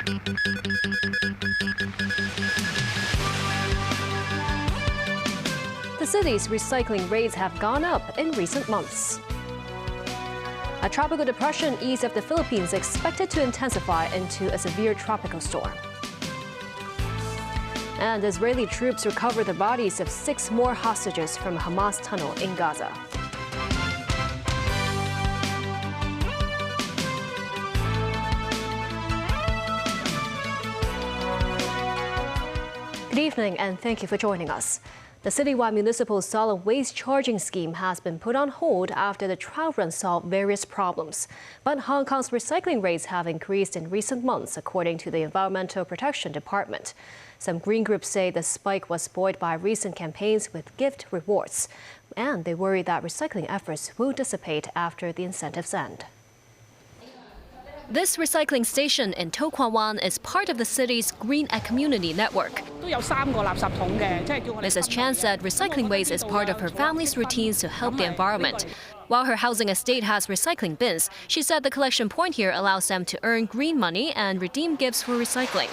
The city's recycling rates have gone up in recent months. A tropical depression east of the Philippines expected to intensify into a severe tropical storm. And Israeli troops recover the bodies of 6 more hostages from a Hamas tunnel in Gaza. Good evening and thank you for joining us. The citywide municipal solid waste charging scheme has been put on hold after the trial run solved various problems. But Hong Kong's recycling rates have increased in recent months, according to the Environmental Protection Department. Some green groups say the spike was buoyed by recent campaigns with gift rewards, and they worry that recycling efforts will dissipate after the incentives end. This recycling station in To Kwa Wan is part of the city's Green at Community network. Mrs. Chan said recycling waste is part of her family's routines to help the environment. While her housing estate has recycling bins, she said the collection point here allows them to earn green money and redeem gifts for recycling.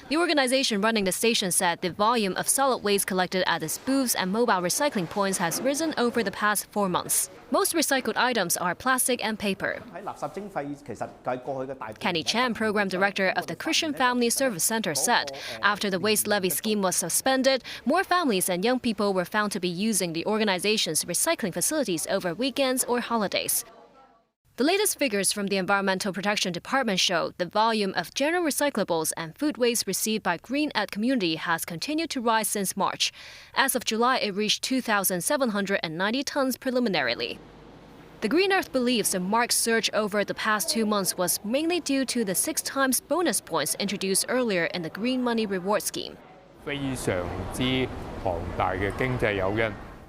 The organization running the station said the volume of solid waste collected at its booths and mobile recycling points has risen over the past 4 months. Most recycled items are plastic and paper. Kenny Chan, program director of the Christian Family Service Center, said after the waste levy scheme was suspended, more families and young people were found to be using the organization's recycling facilities over weekends or holidays. The latest figures from the Environmental Protection Department show the volume of general recyclables and food waste received by Green at Community has continued to rise since March. As of July, it reached 2,790 tons preliminarily. The Green Earth believes the marked surge over the past 2 months was mainly due to the 6 times bonus points introduced earlier in the Green Money Reward Scheme.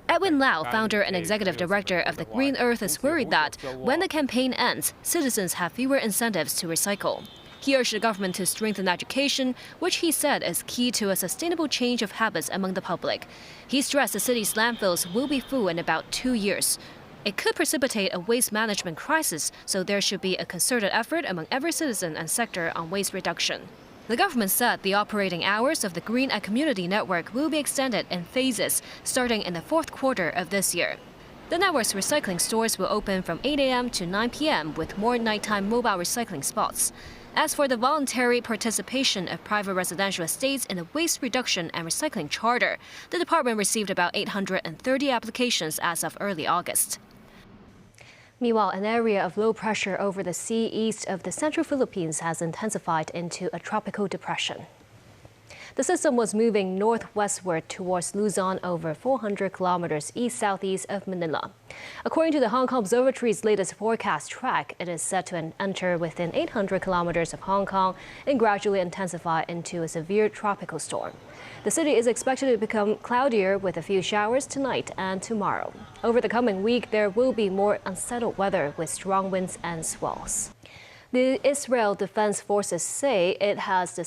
Edwin Lau, founder and executive director of the Green Earth, is worried that when the campaign ends, citizens have fewer incentives to recycle. He urged the government to strengthen education, which he said is key to a sustainable change of habits among the public. He stressed the city's landfills will be full in about 2 years. It could precipitate a waste management crisis, so there should be a concerted effort among every citizen and sector on waste reduction. The government said the operating hours of the Green at Community network will be extended in phases starting in the 4th quarter of this year. The network's recycling stores will open from 8 a.m. to 9 p.m. with more nighttime mobile recycling spots. As for the voluntary participation of private residential estates in the waste reduction and recycling charter, the department received about 830 applications as of early August. Meanwhile, an area of low pressure over the sea east of the central Philippines has intensified into a tropical depression. The system was moving northwestward towards Luzon over 400 kilometers east-southeast of Manila. According to the Hong Kong Observatory's latest forecast track, it is set to enter within 800 kilometers of Hong Kong and gradually intensify into a severe tropical storm. The city is expected to become cloudier with a few showers tonight and tomorrow. Over the coming week, there will be more unsettled weather with strong winds and swells. The Israel Defense Forces say it has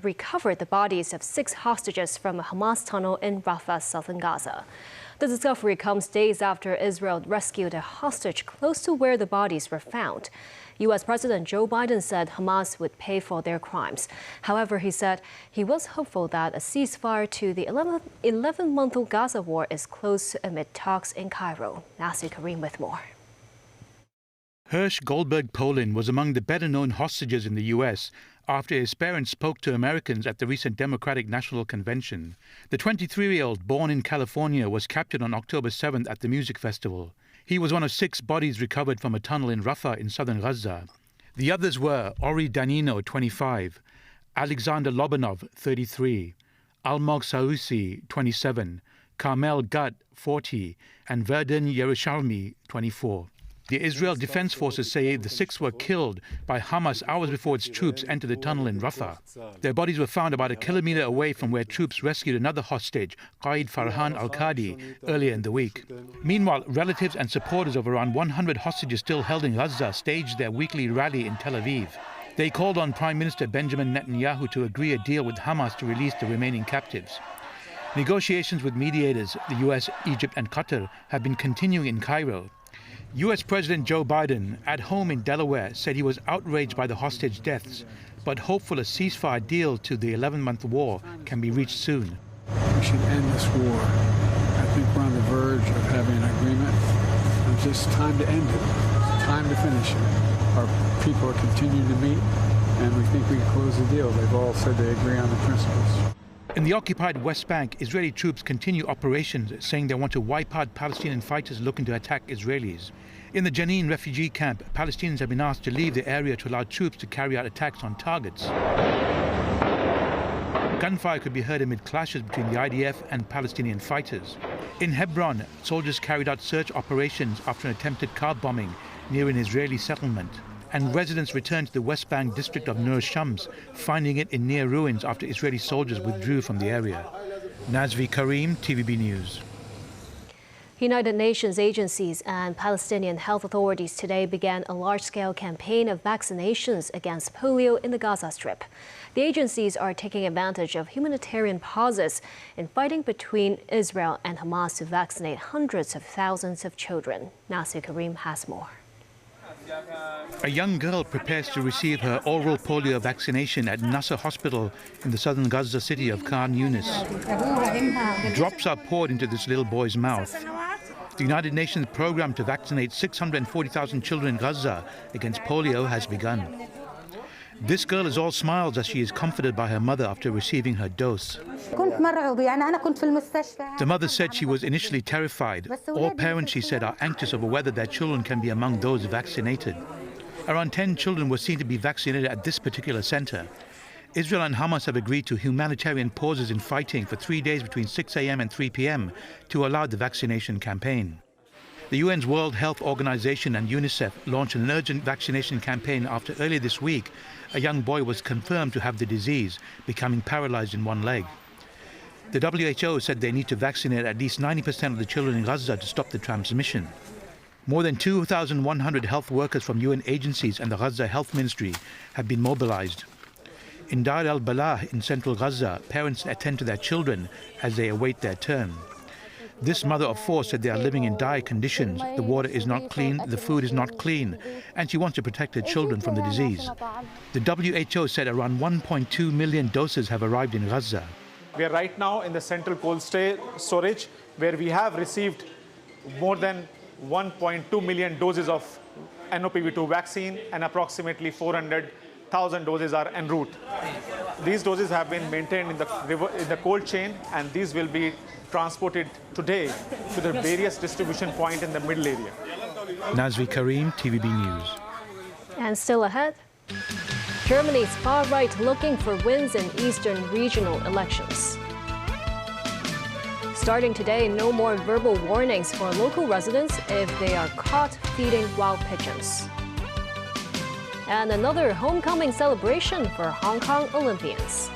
recovered the bodies of 6 hostages from a Hamas tunnel in Rafah, southern Gaza. The discovery comes days after Israel rescued a hostage close to where the bodies were found. U.S. President Joe Biden said Hamas would pay for their crimes. However, he said he was hopeful that a ceasefire to the 11-month-old Gaza war is close amid talks in Cairo. Nasir Karim with more. Hirsch Goldberg Polin was among the better-known hostages in the U.S. after his parents spoke to Americans at the recent Democratic National Convention. The 23-year-old, born in California, was captured on October 7th at the music festival. He was one of 6 bodies recovered from a tunnel in Rafah in southern Gaza. The others were Ori Danino, 25, Alexander Lobanov, 33, Almog Sarusi, 27, Carmel Gut, 40, and Verdun Yerushalmi, 24. The Israel Defense Forces say the 6 were killed by Hamas hours before its troops entered the tunnel in Rafah. Their bodies were found about a kilometer away from where troops rescued another hostage, Qaid Farhan al-Qadi, earlier in the week. Meanwhile, relatives and supporters of around 100 hostages still held in Gaza staged their weekly rally in Tel Aviv. They called on Prime Minister Benjamin Netanyahu to agree a deal with Hamas to release the remaining captives. Negotiations with mediators, the US, Egypt and Qatar, have been continuing in Cairo. U.S. President Joe Biden, at home in Delaware, said he was outraged by the hostage deaths, but hopeful a ceasefire deal to the 11-month war can be reached soon. We should end this war. I think we're on the verge of having an agreement. It's just time to end it. It's time to finish it. Our people are continuing to meet, and we think we can close the deal. They've all said they agree on the principles. In the occupied West Bank, Israeli troops continue operations, saying they want to wipe out Palestinian fighters looking to attack Israelis. In the Jenin refugee camp, Palestinians have been asked to leave the area to allow troops to carry out attacks on targets. Gunfire could be heard amid clashes between the IDF and Palestinian fighters. In Hebron, soldiers carried out search operations after an attempted car bombing near an Israeli settlement. And residents returned to the West Bank district of Nur Shams, finding it in near ruins after Israeli soldiers withdrew from the area. Nazvi Karim, TVB News. United Nations agencies and Palestinian health authorities today began a large-scale campaign of vaccinations against polio in the Gaza Strip. The agencies are taking advantage of humanitarian pauses in fighting between Israel and Hamas to vaccinate hundreds of thousands of children. Nasir Karim has more. A young girl prepares to receive her oral polio vaccination at Nasser Hospital in the southern Gaza city of Khan Yunis. Drops are poured into this little boy's mouth. The United Nations program to vaccinate 640,000 children in Gaza against polio has begun. This girl is all smiles as she is comforted by her mother after receiving her dose. The mother said she was initially terrified. All parents, she said, are anxious over whether their children can be among those vaccinated. Around 10 children were seen to be vaccinated at this particular center. Israel and Hamas have agreed to humanitarian pauses in fighting for 3 days between 6 a.m. and 3 p.m. to allow the vaccination campaign. The UN's World Health Organization and UNICEF launched an urgent vaccination campaign after earlier this week a young boy was confirmed to have the disease, becoming paralyzed in one leg. The WHO said they need to vaccinate at least 90% of the children in Gaza to stop the transmission. More than 2,100 health workers from UN agencies and the Gaza Health Ministry have been mobilized. In Dar al-Balah in central Gaza, parents attend to their children as they await their turn. This mother of four said they are living in dire conditions. The water is not clean, the food is not clean, and she wants to protect her children from the disease. The WHO said around 1.2 million doses have arrived in Gaza. We are right now in the central cold storage, where we have received more than 1.2 million doses of NOPV2 vaccine, and approximately 400,000 doses are en route. These doses have been maintained in the cold chain, and these will be transported today to the various distribution points in the middle area. Nazvi Karim, TVB News. And still ahead, Germany's far right looking for wins in Eastern regional elections. Starting today, no more verbal warnings for local residents if they are caught feeding wild pigeons. And another homecoming celebration for Hong Kong Olympians.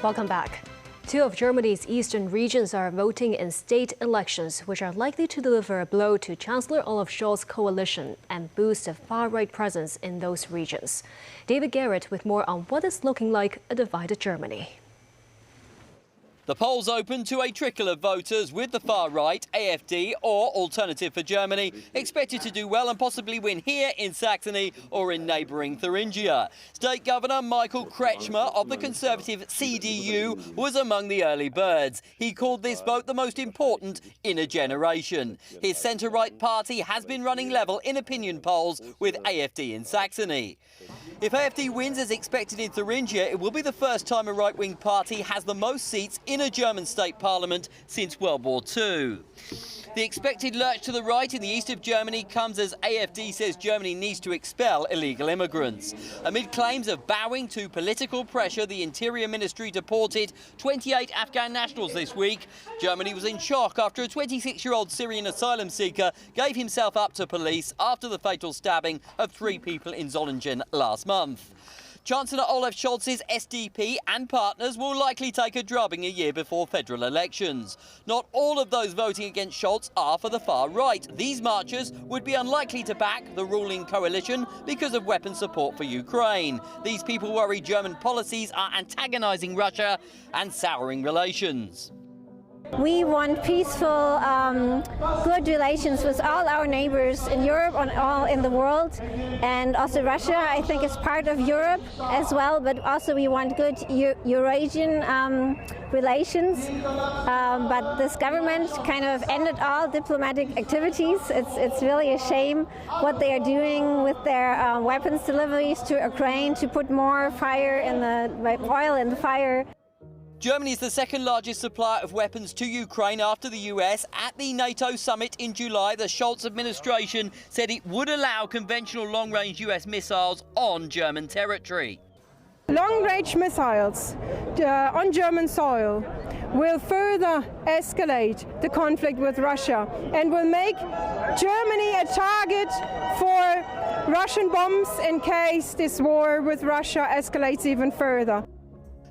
Welcome back. Two of Germany's eastern regions are voting in state elections, which are likely to deliver a blow to Chancellor Olaf Scholz's coalition and boost a far-right presence in those regions. David Garrett with more on what is looking like a divided Germany. The polls open to a trickle of voters, with the far right, AfD or Alternative for Germany, expected to do well and possibly win here in Saxony or in neighbouring Thuringia. State Governor Michael Kretschmer of the Conservative CDU was among the early birds. He called this vote the most important in a generation. His centre-right party has been running level in opinion polls with AfD in Saxony. If AfD wins as expected in Thuringia, it will be the first time a right-wing party has the most seats in a German state parliament since World War II. The expected lurch to the right in the east of Germany comes as AfD says Germany needs to expel illegal immigrants. Amid claims of bowing to political pressure, the Interior Ministry deported 28 Afghan nationals this week. Germany was in shock after a 26-year-old Syrian asylum seeker gave himself up to police after the fatal stabbing of 3 people in Solingen last month. Chancellor Olaf Scholz's SDP and partners will likely take a drubbing a year before federal elections. Not all of those voting against Scholz are for the far right. These marchers would be unlikely to back the ruling coalition because of weapons support for Ukraine. These people worry German policies are antagonising Russia and souring relations. We want peaceful, good relations with all our neighbors in Europe and all in the world. And also Russia, I think, is part of Europe as well, but also we want good Eurasian relations. But this government kind of ended all diplomatic activities. It's really a shame what they are doing with their weapons deliveries to Ukraine to put more fire in oil in the fire. Germany is the second largest supplier of weapons to Ukraine after the US. At the NATO summit in July, the Scholz administration said it would allow conventional long-range US missiles on German territory. Long-range missiles on German soil will further escalate the conflict with Russia and will make Germany a target for Russian bombs in case this war with Russia escalates even further.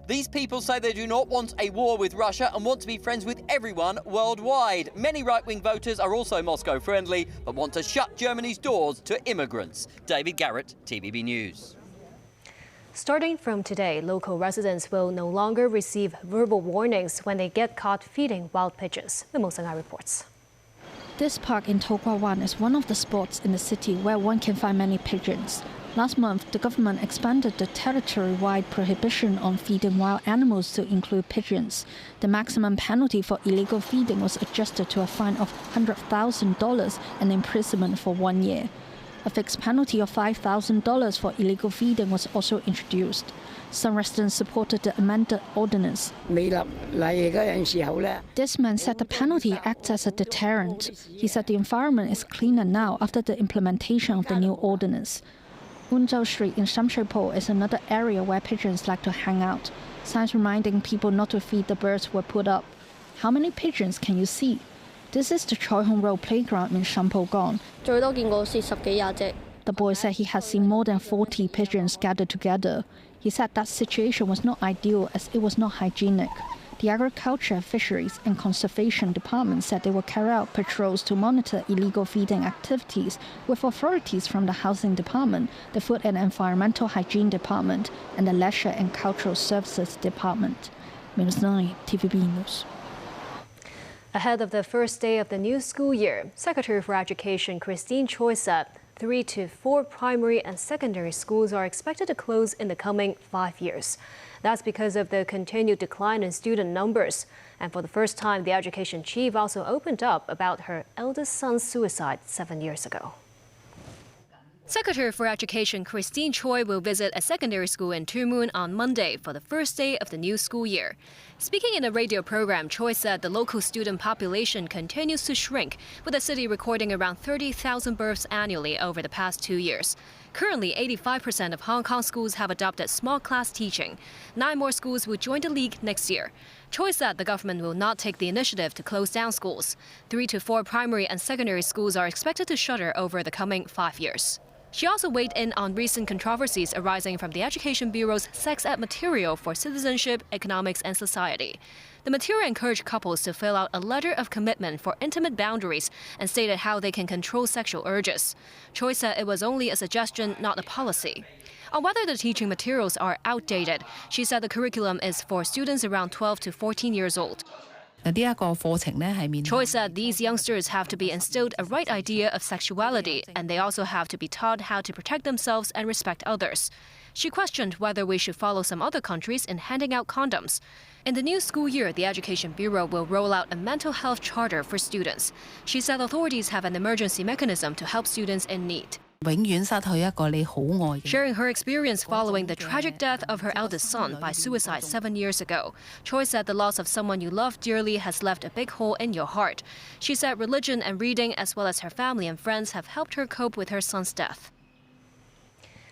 These people say they do not want a war with Russia and want to be friends with everyone worldwide. Many right-wing voters are also Moscow-friendly, but want to shut Germany's doors to immigrants. David Garrett, TVB News. Starting from today, local residents will no longer receive verbal warnings when they get caught feeding wild pigeons. The Mosanga reports. This park in To Kwa Wan is one of the spots in the city where one can find many pigeons. Last month, the government expanded the territory-wide prohibition on feeding wild animals to include pigeons. The maximum penalty for illegal feeding was adjusted to a fine of $100,000 and imprisonment for 1 year. A fixed penalty of $5,000 for illegal feeding was also introduced. Some residents supported the amended ordinance. This man said the penalty acts as a deterrent. He said the environment is cleaner now after the implementation of the new ordinance. Wunzhou Street in Sham Shui Po is another area where pigeons like to hang out. Signs reminding people not to feed the birds were put up. How many pigeons can you see? This is the Choi Hong Road playground in Sham Po Gong. The boy said he had seen more than 40 pigeons gathered together. He said that situation was not ideal as it was not hygienic. The Agriculture, Fisheries and Conservation Department said they will carry out patrols to monitor illegal feeding activities with authorities from the Housing Department, the Food and Environmental Hygiene Department, and the Leisure and Cultural Services Department. Minus 9, TVB News. Ahead of the first day of the new school year, Secretary for Education Christine Choi said 3 to 4 primary and secondary schools are expected to close in the coming 5 years. That's because of the continued decline in student numbers. And for the first time, the education chief also opened up about her eldest son's suicide 7 years ago. Secretary for Education Christine Choi will visit a secondary school in Tu Mun on Monday for the first day of the new school year. Speaking in a radio program, Choi said the local student population continues to shrink, with the city recording around 30,000 births annually over the past 2 years. Currently, 85% of Hong Kong schools have adopted small class teaching. 9 more schools will join the league next year. Choi said the government will not take the initiative to close down schools. 3 to 4 primary and secondary schools are expected to shutter over the coming 5 years. She also weighed in on recent controversies arising from the Education Bureau's sex ed material for citizenship, economics, and society. The material encouraged couples to fill out a letter of commitment for intimate boundaries and stated how they can control sexual urges. Choi said it was only a suggestion, not a policy. On whether the teaching materials are outdated, she said the curriculum is for students around 12 to 14 years old. Choi said these youngsters have to be instilled a right idea of sexuality, and they also have to be taught how to protect themselves and respect others. She questioned whether we should follow some other countries in handing out condoms. In the new school year, the Education Bureau will roll out a mental health charter for students. She said authorities have an emergency mechanism to help students in need. Sharing her experience following the tragic death of her eldest son by suicide 7 years ago, Choi said the loss of someone you love dearly has left a big hole in your heart. She said religion and reading, as well as her family and friends, have helped her cope with her son's death.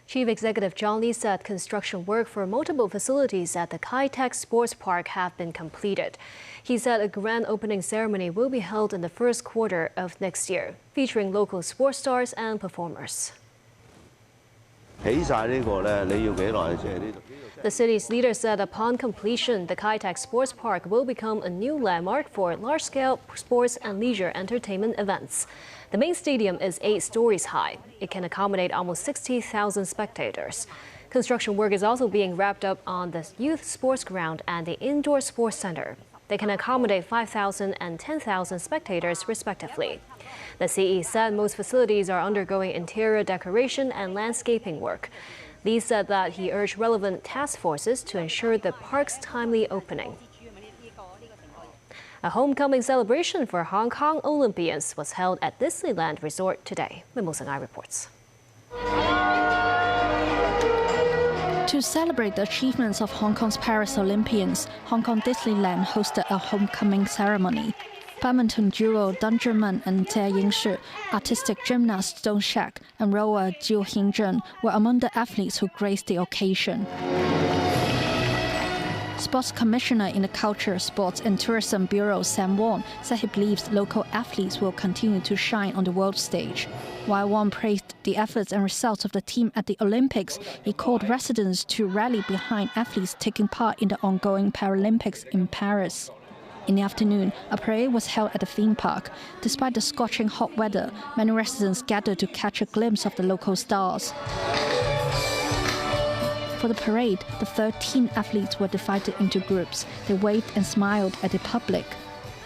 Chief Executive John Lee said construction work for multiple facilities at the Kai-Tak Sports Park have been completed. He said a grand opening ceremony will be held in the first quarter of next year, featuring local sports stars and performers. The city's leader said upon completion, the Kai-Tak Sports Park will become a new landmark for large-scale sports and leisure entertainment events. The main stadium is 8 stories high. It can accommodate almost 60,000 spectators. Construction work is also being wrapped up on the youth sports ground and the indoor sports center. They can accommodate 5,000 and 10,000 spectators, respectively. The CE said most facilities are undergoing interior decoration and landscaping work. Lee said that he urged relevant task forces to ensure the park's timely opening. A homecoming celebration for Hong Kong Olympians was held at Disneyland Resort today. Muษิ新聞 reports. To celebrate the achievements of Hong Kong's Paris Olympians, Hong Kong Disneyland hosted a homecoming ceremony. Badminton duo Deng Zhimen and Jie Yingshi, artistic gymnast Dong Shak, and rower Jiu Hingzhen were among the athletes who graced the occasion. Sports Commissioner in the Culture, Sports and Tourism Bureau Sam Wong said he believes local athletes will continue to shine on the world stage. While Wong praised the efforts and results of the team at the Olympics, he called residents to rally behind athletes taking part in the ongoing Paralympics in Paris. In the afternoon, a parade was held at the theme park. Despite the scorching hot weather, many residents gathered to catch a glimpse of the local stars. For the parade, the 13 athletes were divided into groups. They waved and smiled at the public.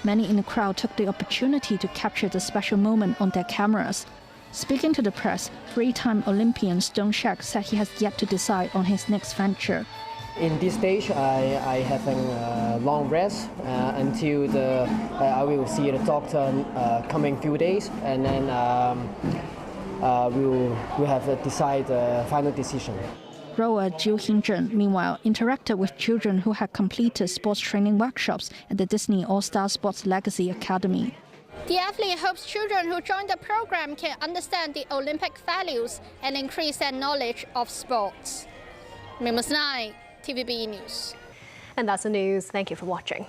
Many in the crowd took the opportunity to capture the special moment on their cameras. Speaking to the press, 3-time Olympian Dong Shak said he has yet to decide on his next venture. In this stage, I having a long rest until I will see the doctor coming few days, and then we'll have to decide the final decision. Rower Jiu Hingzhen, meanwhile, interacted with children who had completed sports training workshops at the Disney All-Star Sports Legacy Academy. The athlete hopes children who join the program can understand the Olympic values and increase their knowledge of sports. Muษิ新聞 TVB News. And that's the news. Thank you for watching.